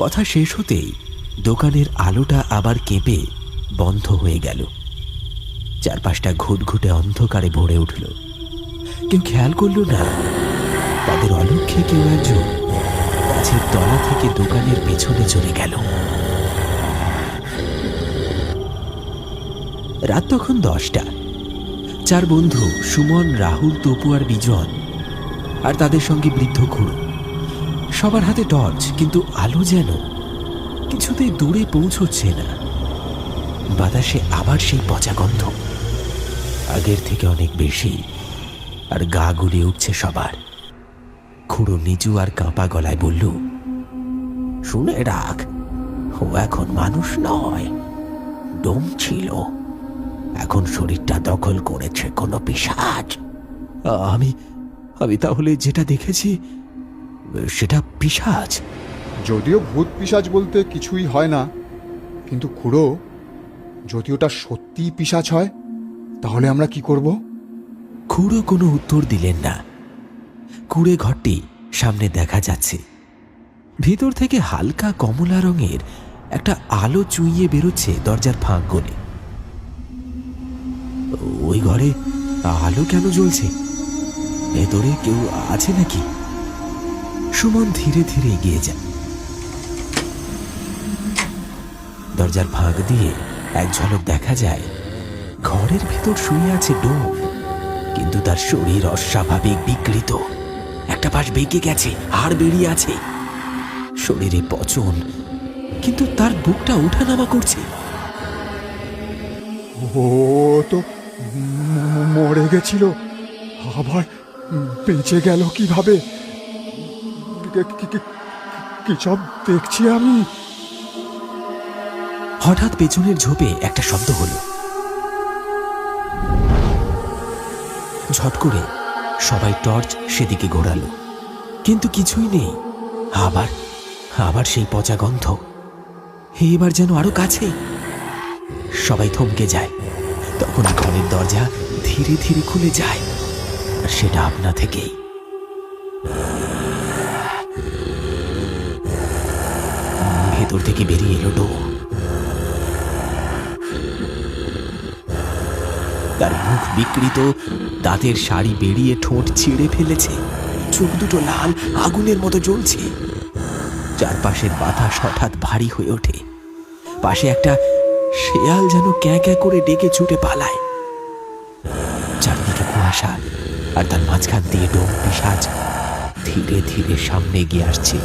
কথা শেষ হতেই দোকানের আলোটা আবার কেঁপে বন্ধ হয়ে গেল। চারপাশটা ঘুটঘুটে অন্ধকারে ভরে উঠল। কেউ খেয়াল করল না তাদের অলক্ষ্যে কেউ একজন গাছের তলা থেকে দোকানের পেছনে চলে গেল। রাত তখন 10টা। 4 বন্ধু সুমন, রাহুল, তপু আর বিজন, আর তাদের সঙ্গে বৃদ্ধ খুড়ো। সবার হাতে টর্চ, কিন্তু আলো যেন কিছুতেই দূরে পৌঁছচ্ছে না। বাতাসে আবার সেই পচা গন্ধ, আগের থেকে অনেক বেশি, আর গা গুলিয়ে উঠছে সবার। খুড়ো নিচু আর কাঁপা গলায় বলল, শুনে রাখ, ও এখন মানুষ নয়, ডোম ছিল। এখন শরীরটা দখল করেছে কোনো পিশাচ। আমি আমি তাহলে যেটা দেখেছি সেটা পিশাচ? যদিও ভূত পিশাচ বলতে কিছুই হয় না, কিন্তু খুড়ো, যদি ওটা সত্যিই পিশাচ হয় তাহলে আমরা কি করব? খুড়ো কোনো উত্তর দিলেন না। কুড়ে ঘরটি সামনে দেখা যাচ্ছে। ভিতর থেকে হালকা কমলা রঙের একটা আলো চুইয়ে বেরোচ্ছে দরজার ফাঁক গলে। ওই ঘরে আলো কেন জ্বলছে? ভেতরে কেউ আছে নাকি? সুমন ধীরে ধীরে এগিয়ে যায়। দরজার ফাঁক দিয়ে এক ঝলক দেখা যায় ঘরের ভেতর শুয়ে আছে ডোম, কিন্তু তার শরীর অস্বাভাবিক বিকৃত। একটা পাশ বেঁকে গেছে, হাড় বেরিয়ে আছে, শরীরে পচন, কিন্তু তার বুকটা ওঠানামা করছে। ও তো মরে গেছিল, আবার বেঁচে গেল কিভাবে? কি সব দেখছি আমি? হঠাৎ পেছনের ঝোপে একটা শব্দ হলো। ঝট করে সবাই টর্চ সেদিকে ঘোরালো, কিন্তু কিছুই নেই। আবার আবার সেই পচা গন্ধ, এবার যেন আরো কাছে। সবাই থমকে যায়। তখন ঘরের দরজা ধীরে ধীরে খুলে যায়, আর সেটা আপনা থেকেই। ভেতর থেকে বেরিয়ে এলো ডোম। তার মুখ বিকৃত, দাঁতের শাড়ি বেরিয়ে ঠোঁট ছিঁড়ে ফেলেছে, চোখ দুটো লাল, আগুনের মতো জ্বলছে। চারপাশের বাতাস হঠাৎ ভারী হয়ে ওঠে। পাশে একটা শেয়াল যেন ক্যাঁ ক্যাঁ করে ডেকে ছুটে পালায়। চারদিকে কুয়াশা, আর তার মাঝখান দিয়ে ডোম পিশাচ ধীরে ধীরে সামনে এগিয়ে আসছে।